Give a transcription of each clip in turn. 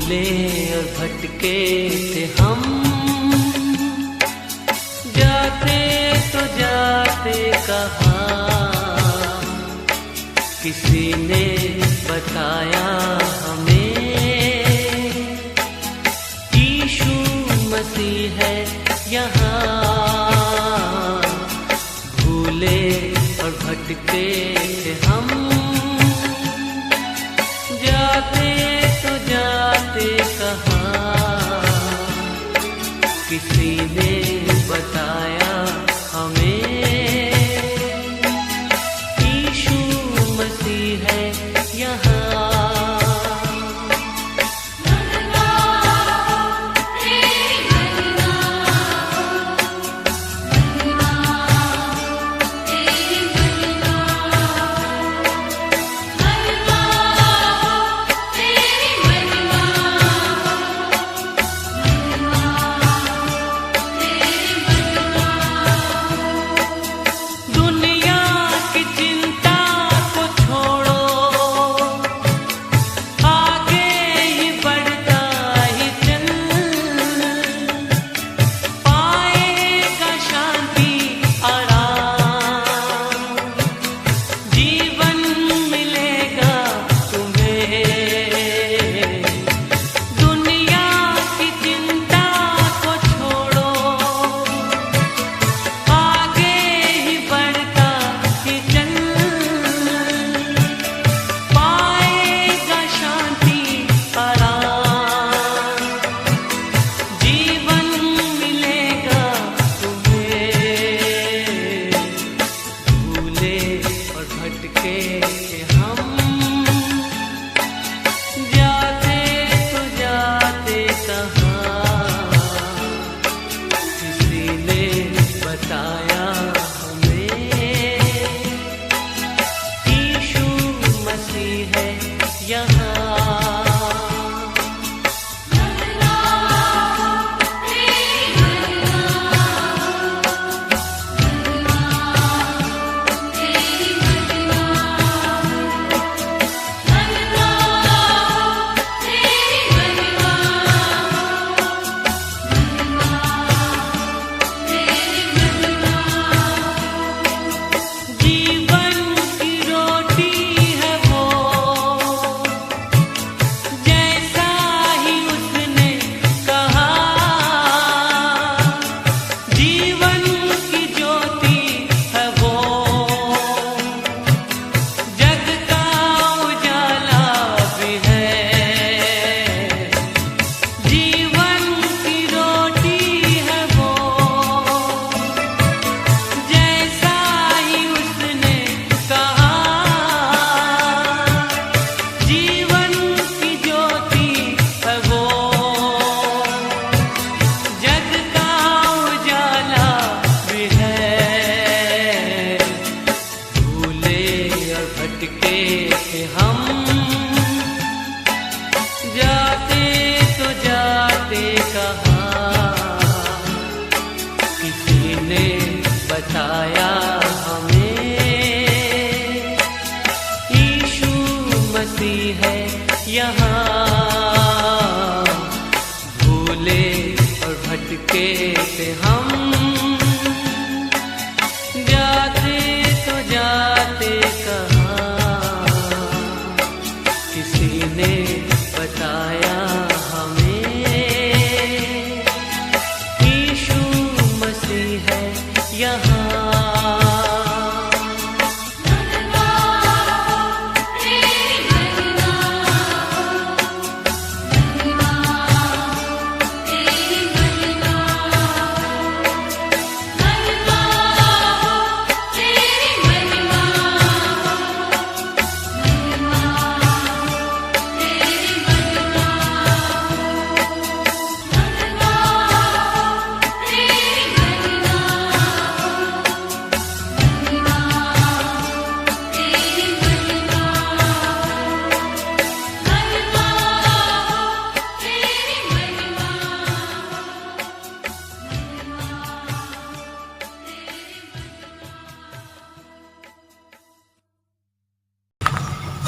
भूले और भटके थे हम, जाते तो जाते कहाँ, किसी ने बताया हमें यीशु मसीह है यहाँ। भूले और भटके थे हम, जाते तो जाते कहाँ, किसी ने बताया हमें यीशु मसीह है यहाँ। बताया हमें यीशु मसीह है यहाँ। भूले और भटके थे हम, जाते तो जाते कहाँ, किसी ने बताया हमें यीशु मसीह है यहाँ।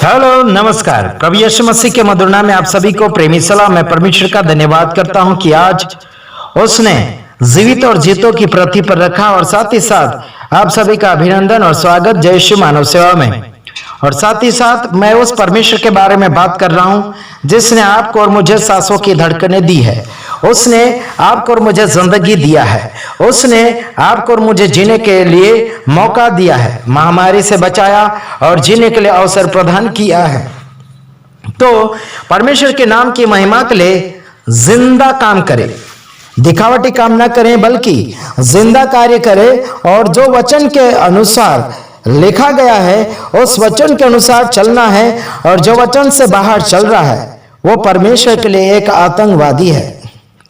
हेलो नमस्कार। प्रभु यीशु मसीह के मधुर नाम में आप सभी को प्रेमी सलाम। मैं परमेश्वर का धन्यवाद करता हूं कि आज उसने जीवित और जीतों की पृथ्वी पर रखा, और साथ ही साथ आप सभी का अभिनंदन और स्वागत जय यीशु मानव सेवा में। और साथ ही साथ मैं उस परमेश्वर के बारे में बात कर रहा हूं जिसने आपको और मुझे सांसों की धड़कनें दी है। उसने आपको और मुझे जिंदगी दिया है। उसने आपको और मुझे जीने के लिए मौका दिया है, महामारी से बचाया और जीने के लिए अवसर प्रदान किया है। तो परमेश्वर के नाम की महिमा के लिए जिंदा काम करें, दिखावटी काम ना करें, बल्कि जिंदा कार्य करें और जो वचन के अनुसार लिखा गया है उस वचन के अनुसार चलना है। और जो वचन से बाहर चल रहा है वो परमेश्वर के लिए एक आतंकवादी है।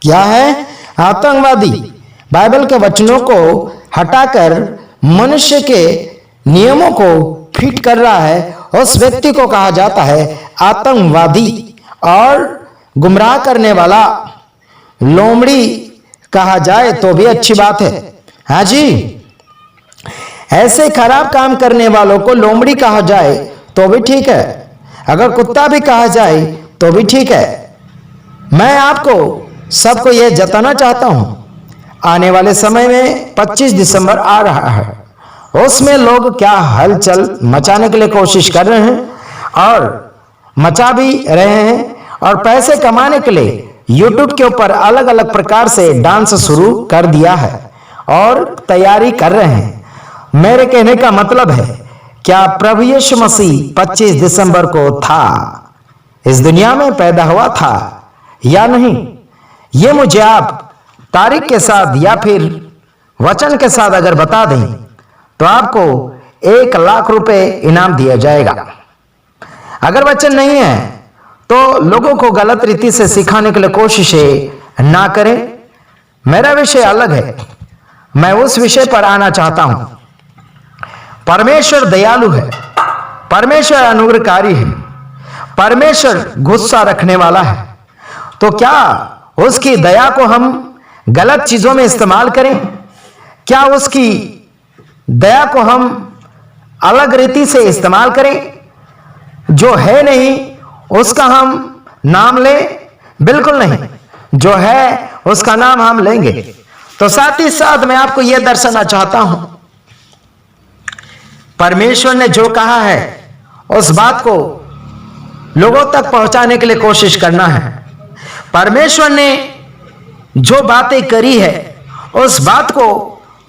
क्या है? आतंकवादी। बाइबल के वचनों को हटाकर मनुष्य के नियमों को फिट कर रहा है, उस व्यक्ति को कहा जाता है आतंकवादी। और गुमराह करने वाला लोमड़ी कहा जाए तो भी अच्छी बात है। हाँ जी, ऐसे खराब काम करने वालों को लोमड़ी कहा जाए तो भी ठीक है, अगर कुत्ता भी कहा जाए तो भी ठीक है। मैं आपको सबको यह जताना चाहता हूं, आने वाले समय में 25 दिसंबर आ रहा है, उसमें लोग क्या हलचल मचाने के लिए कोशिश कर रहे हैं और मचा भी रहे हैं, और पैसे कमाने के लिए YouTube के ऊपर अलग अलग प्रकार से डांस शुरू कर दिया है और तैयारी कर रहे हैं। मेरे कहने का मतलब है, क्या प्रभु यीशु मसीह 25 दिसंबर को था, इस दुनिया में पैदा हुआ था या नहीं? ये मुझे आप तारीख के साथ या फिर वचन के साथ अगर बता दें तो आपको 1 लाख रुपए इनाम दिया जाएगा। अगर वचन नहीं है तो लोगों को गलत रीति से सिखाने के लिए कोशिशें ना करें। मेरा विषय अलग है, मैं उस विषय पर आना चाहता हूं। परमेश्वर दयालु है, परमेश्वर अनुग्रहकारी है, परमेश्वर गुस्सा रखने वाला है। तो क्या उसकी दया को हम गलत चीजों में इस्तेमाल करें? क्या उसकी दया को हम अलग रीति से इस्तेमाल करें? जो है नहीं उसका हम नाम लें? बिल्कुल नहीं, जो है उसका नाम हम लेंगे। तो साथ ही साथ मैं आपको यह दर्शाना चाहता हूं, परमेश्वर ने जो कहा है उस बात को लोगों तक पहुंचाने के लिए कोशिश करना है। परमेश्वर ने जो बातें करी है उस बात को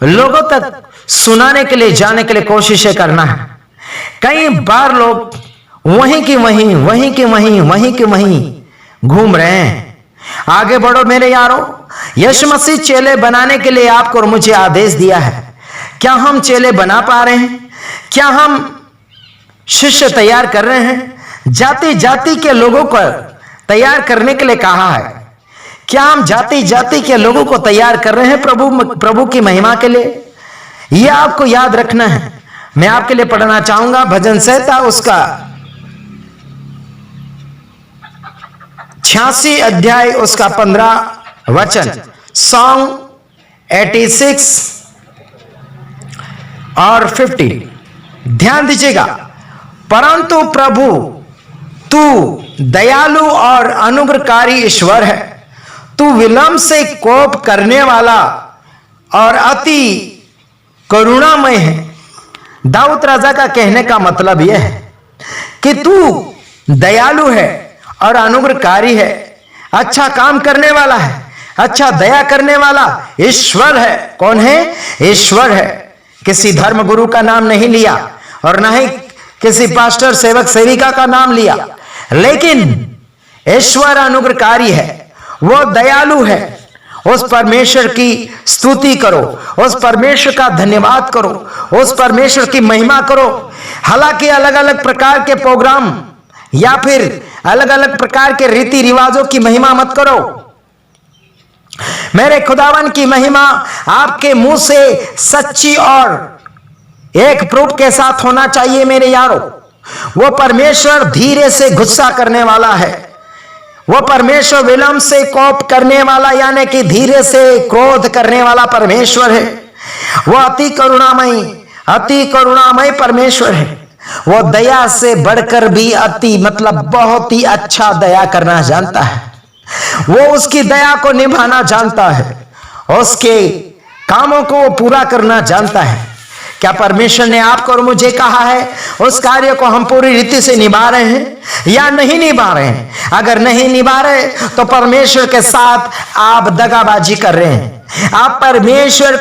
लोगों तक सुनाने के लिए, जाने के लिए कोशिशें करना है। कई बार लोग वहीं की वहीं घूम रहे हैं। आगे बढ़ो मेरे यारों, यीशु मसीह चेले बनाने के लिए आपको और मुझे आदेश दिया है। क्या हम चेले बना पा रहे हैं? क्या हम शिष्य तैयार कर रहे हैं? जाति जाति के लोगों को तैयार करने के लिए कहा है। क्या हम जाति जाति के लोगों को तैयार कर रहे हैं प्रभु की महिमा के लिए? यह आपको याद रखना है। मैं आपके लिए पढ़ना चाहूंगा भजन संहिता उसका 86 अध्याय उसका 15 वचन, सॉन्ग 86 और 50। ध्यान दीजिएगा। परंतु प्रभु तू दयालु और अनुग्रहकारी ईश्वर है, तू विलंब से कोप करने वाला और अति करुणामय है। दाऊद राजा का कहने का मतलब यह है कि तू दयालु है और अनुग्रहकारी है, अच्छा काम करने वाला है, अच्छा दया करने वाला ईश्वर है। कौन है? ईश्वर है। किसी धर्म गुरु का नाम नहीं लिया और ना ही किसी पास्टर सेवक सेविका का नाम लिया, लेकिन ईश्वर अनुग्रहकारी है, वो दयालु है। उस परमेश्वर की स्तुति करो, उस परमेश्वर का धन्यवाद करो, उस परमेश्वर की महिमा करो। हालांकि अलग अलग प्रकार के प्रोग्राम या फिर अलग अलग प्रकार के रीति रिवाजों की महिमा मत करो। मेरे खुदावन की महिमा आपके मुंह से सच्ची और एक प्रूफ के साथ होना चाहिए मेरे यारों। वो परमेश्वर धीरे से गुस्सा करने वाला है, वो परमेश्वर विलंब से कोप करने वाला यानी कि धीरे से क्रोध करने वाला परमेश्वर है। वो अति करुणामय परमेश्वर है। वो दया से बढ़कर भी अति मतलब बहुत ही अच्छा दया करना जानता है। वो उसकी दया को निभाना जानता है, उसके कामों को वो पूरा करना जानता है। क्या परमेश्वर ने आपको और मुझे कहा है उस कार्य को हम पूरी रीति से निभा रहे हैं या नहीं निभा रहे हैं? अगर नहीं निभा रहे तो परमेश्वर के साथ आप दगाबाजी कर रहे हैं। आप परमेश्वर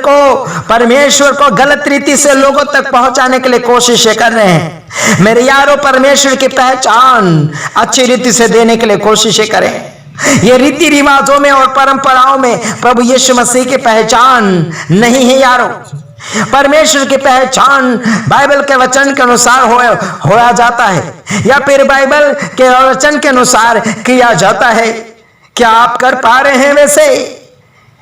को गलत रीति से लोगों तक पहुंचाने के लिए कोशिशें कर रहे हैं। मेरे यारों, परमेश्वर की पहचान अच्छी रीति से देने के लिए कोशिशें करें। ये रीति रिवाजों में और परंपराओं में प्रभु यीशु मसीह की पहचान नहीं है यारों। परमेश्वर की पहचान बाइबल के वचन के अनुसार होया जाता है या फिर बाइबल के वचन के अनुसार किया जाता है। क्या आप कर पा रहे हैं? वैसे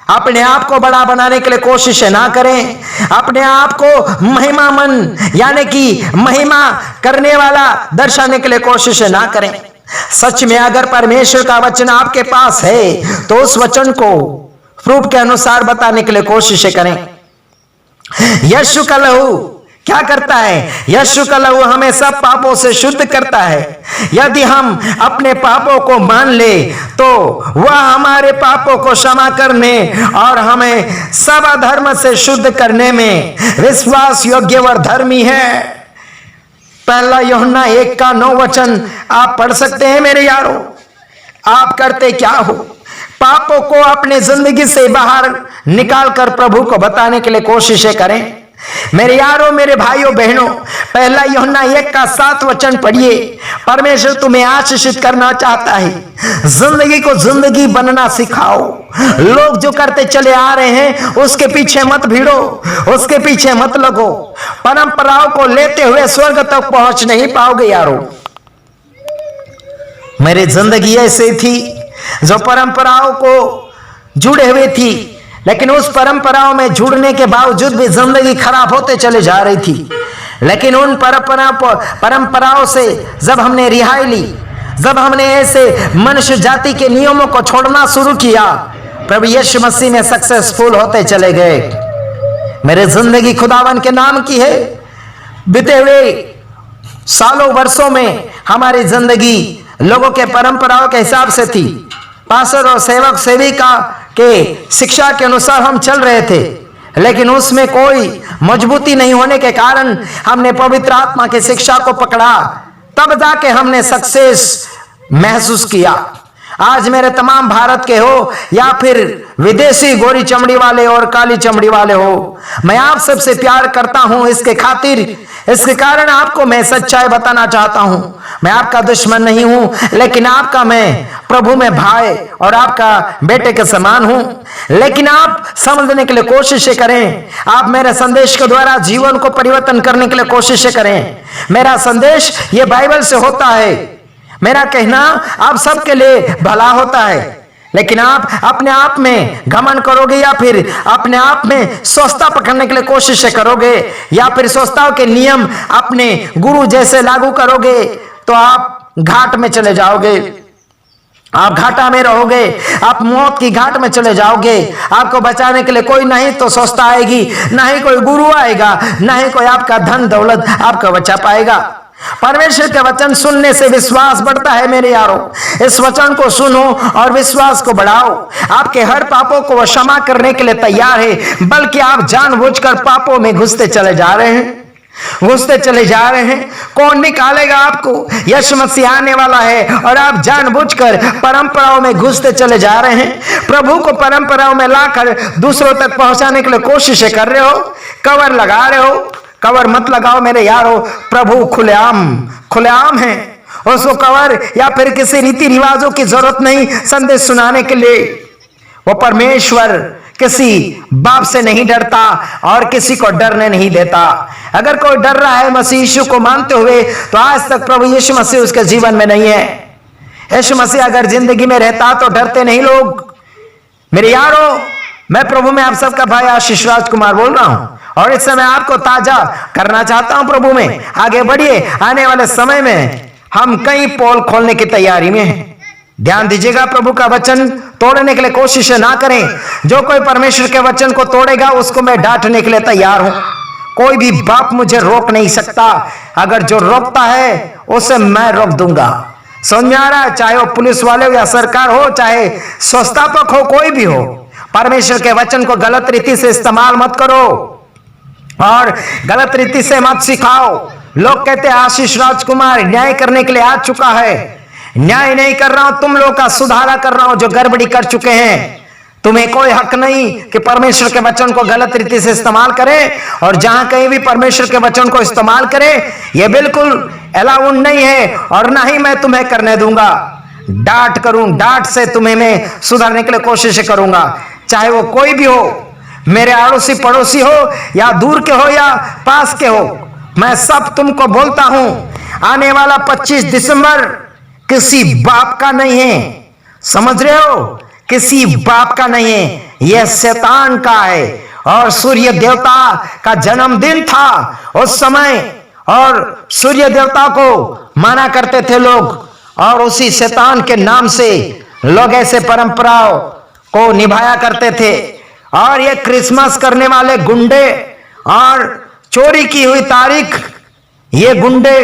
अपने आप को बड़ा बनाने के लिए कोशिश ना करें। अपने आप को महिमामन यानी कि महिमा करने वाला दर्शाने के लिए कोशिश ना करें। सच में अगर परमेश्वर का वचन आपके पास है तो उस वचन को प्रूफ के अनुसार बताने के लिए कोशिश करें। यीशु का लहू क्या करता है? यीशु का लहू हमें सब पापों से शुद्ध करता है। यदि हम अपने पापों को मान ले तो वह हमारे पापों को क्षमा करने और हमें सब अधर्म से शुद्ध करने में विश्वास योग्य और धर्मी है। पहला यूहन्ना 1:9 आप पढ़ सकते हैं मेरे यारों। आप करते क्या हो? पापों को अपने जिंदगी से बाहर निकालकर प्रभु को बताने के लिए कोशिशें करें। मेरे यारों, मेरे भाइयों बहनों, पहला यूहन्ना 1:7 पढ़िए। परमेश्वर तुम्हें आशीषित करना चाहता है। जिंदगी को जिंदगी बनना सिखाओ। लोग जो करते चले आ रहे हैं उसके पीछे मत भिड़ो, उसके पीछे मत लगो। परंपराओं को लेते हुए स्वर्ग तक पहुंच नहीं पाओगे यारों। मेरी जिंदगी ऐसी थी जो परंपराओं को जुड़े हुए थी, लेकिन उस परंपराओं में जुड़ने के बावजूद भी जिंदगी खराब होते चले जा रही थी। लेकिन उन परंपराओं से जब हमने रिहाई ली, जब हमने ऐसे मनुष्य जाति के नियमों को छोड़ना शुरू किया, प्रभु यीशु मसीह में सक्सेसफुल होते चले गए। मेरी जिंदगी खुदावन के नाम की है। बीते हुए सालों वर्षों में हमारी जिंदगी लोगों के परंपराओं के हिसाब से थी। पास्टर और सेवक सेविका के शिक्षा के अनुसार हम चल रहे थे, लेकिन उसमें कोई मजबूती नहीं होने के कारण हमने पवित्र आत्मा की शिक्षा को पकड़ा, तब जाके हमने सक्सेस महसूस किया। आज मेरे तमाम भारत के हो या फिर विदेशी गोरी चमड़ी वाले और काली चमड़ी वाले हो, मैं आप सबसे प्यार करता हूं। इसके कारण आपको मैं सच्चाई बताना चाहता हूं। मैं आपका दुश्मन नहीं हूं, लेकिन आपका मैं प्रभु में भाई और आपका बेटे के समान हूं। लेकिन आप समझने के लिए कोशिश करें। आप मेरे संदेश के द्वारा जीवन को परिवर्तन करने के लिए कोशिश करें। मेरा संदेश ये बाइबल से होता है। मेरा कहना आप सबके लिए भला होता है, लेकिन आप अपने आप में घमंड करोगे या फिर अपने आप में स्वस्थता पकड़ने के लिए कोशिश करोगे या फिर स्वस्थता के नियम अपने गुरु जैसे लागू करोगे तो आप घाट में चले जाओगे। आप घाटा में रहोगे, आप मौत की घाट में चले जाओगे। आपको बचाने के लिए कोई नहीं तो स्वस्थता आएगी, ना ही कोई गुरु आएगा, ना ही कोई आपका धन दौलत आपका बचा पाएगा। परमेश्वर के वचन सुनने से विश्वास बढ़ता है मेरे यारों। इस वचन को सुनो और विश्वास को बढ़ाओ। आपके हर पापों को वो क्षमा करने के लिए तैयार है, बल्कि आप जानबूझकर पापों में घुसते चले जा रहे हैं। कौन निकालेगा आपको? यीशु मसीह आने वाला है और आप जानबूझकर परंपराओं में घुसते चले जा रहे हैं। प्रभु को परंपराओं में लाकर दूसरों तक पहुंचाने के लिए कोशिश कर रहे हो, कवर लगा रहे हो। कवर मत लगाओ मेरे यारो। प्रभु खुलेआम है। उसको कवर या फिर किसी रीति रिवाजों की जरूरत नहीं संदेश सुनाने के लिए। वो परमेश्वर किसी बाप से नहीं डरता और किसी को डरने नहीं देता। अगर कोई डर रहा है मसीह यीशु को मानते हुए तो आज तक प्रभु यीशु मसीह उसके जीवन में नहीं है। यीशु मसीह अगर जिंदगी में रहता तो डरते नहीं लोग। मेरे यारों, मैं प्रभु में आप सबका भाई आशीष राज कुमार बोल रहा हूं और इस समय आपको ताजा करना चाहता हूं प्रभु में। आगे बढ़िए। आने वाले समय में हम कई पोल खोलने की तैयारी में हैं। ध्यान दीजिएगा, प्रभु का वचन तोड़ने के लिए कोशिश ना करें। जो कोई परमेश्वर के वचन को तोड़ेगा उसको मैं डांटने के लिए तैयार हूं। कोई भी बाप मुझे रोक नहीं सकता। अगर जो रोकता है उसे मैं रोक दूंगा। समझ में आ रहा है? चाहे वो पुलिस वाले हो या सरकार हो, चाहे संस्थापक हो, कोई भी हो, परमेश्वर के वचन को गलत रीति से इस्तेमाल मत करो और गलत रीति से मत सिखाओ। लोग कहते हैं आशीष राजकुमार न्याय करने के लिए आ चुका है। न्याय नहीं कर रहा हूं, तुम लोगों का सुधारा कर रहा हूं जो गड़बड़ी कर चुके हैं। तुम्हें कोई हक नहीं कि परमेश्वर के वचन को गलत रीति से इस्तेमाल करें, और जहां कहीं भी परमेश्वर के वचन को इस्तेमाल करें यह बिल्कुल अलाउड नहीं है और ना ही मैं तुम्हें करने दूंगा। डांट करूं, डांट से तुम्हें मैं सुधारने के लिए कोशिश करूंगा, चाहे वो कोई भी हो, मेरे अड़ोसी पड़ोसी हो या दूर के हो या पास के हो। मैं सब तुमको बोलता हूं, आने वाला 25 दिसंबर किसी बाप का नहीं है। समझ रहे हो? किसी बाप का नहीं है, यह शैतान का है। और सूर्य देवता का जन्मदिन था उस समय, और सूर्य देवता को माना करते थे लोग, और उसी शैतान के नाम से लोग ऐसे परंपराओं को निभाया करते थे। और ये क्रिसमस करने वाले गुंडे और चोरी की हुई तारीख, ये गुंडे,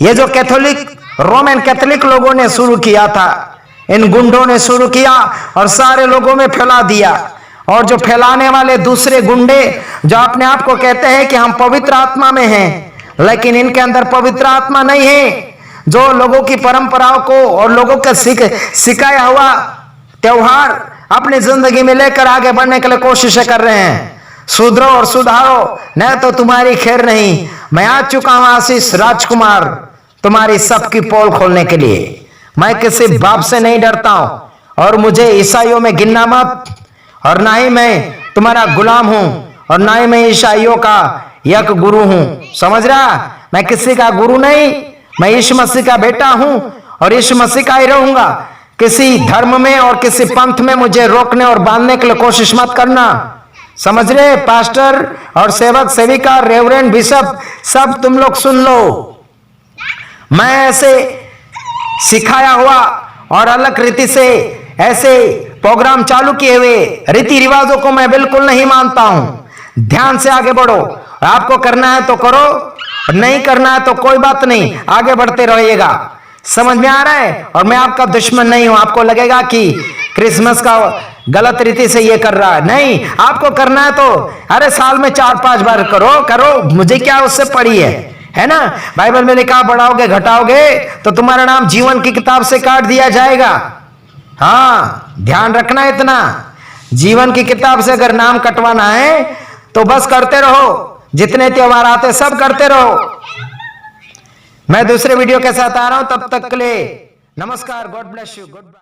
ये जो कैथोलिक रोमन कैथोलिक लोगों ने शुरू किया था, इन गुंडों ने शुरू किया और सारे लोगों में फैला दिया। और जो फैलाने वाले दूसरे गुंडे जो अपने आप को कहते हैं कि हम पवित्र आत्मा में हैं, लेकिन इनके अंदर पवित्र आत्मा नहीं है, जो लोगों की परंपराओं को और लोगों का सिखाया हुआ त्योहार अपनी जिंदगी में लेकर आगे बढ़ने के लिए कोशिश कर रहे हैं। सुधरो और सुधारो, नहीं तो तुम्हारी खैर नहीं। मैं आ चुका हूं आशीष राजकुमार तुम्हारी सबकी पोल खोलने के लिए। मैं किसी बाप से नहीं डरता हूं और मुझे ईसाइयों में गिनना मत, और ना ही मैं तुम्हारा गुलाम हूं और ना ही मैं ईसाइयों का एक गुरु हूं। समझ रहा? मैं किसी का गुरु नहीं, मैं यीशु मसीह का बेटा हूं और यीशु मसीह का ही रहूंगा। किसी धर्म में और किसी पंथ में मुझे रोकने और बांधने के लिए कोशिश मत करना। समझ रहे? पास्टर और सेवक सेविका, रेवरेंड, बिशप, सब तुम लोग सुन लो। मैं ऐसे सिखाया हुआ और अलग रीति से ऐसे प्रोग्राम चालू किए हुए रीति रिवाजों को मैं बिल्कुल नहीं मानता हूं। ध्यान से आगे बढ़ो, आपको करना है तो करो, नहीं करना है तो कोई बात नहीं, आगे बढ़ते रहिएगा। समझ में आ रहा है? और मैं आपका दुश्मन नहीं हूं। आपको लगेगा कि क्रिसमस का गलत रीति से ये कर रहा है, नहीं, आपको करना है तो अरे साल में 4-5 बार करो, मुझे क्या उससे पड़ी है ना? बाइबल में लिखा बढ़ाओगे घटाओगे तो तुम्हारा नाम जीवन की किताब से काट दिया जाएगा। हाँ, ध्यान रखना इतना, जीवन की किताब से अगर नाम कटवाना है तो बस करते रहो, जितने त्योहार आते सब करते रहो। मैं दूसरे वीडियो के साथ आ रहा हूं, तब तक के लिए नमस्कार, God bless you, good bye.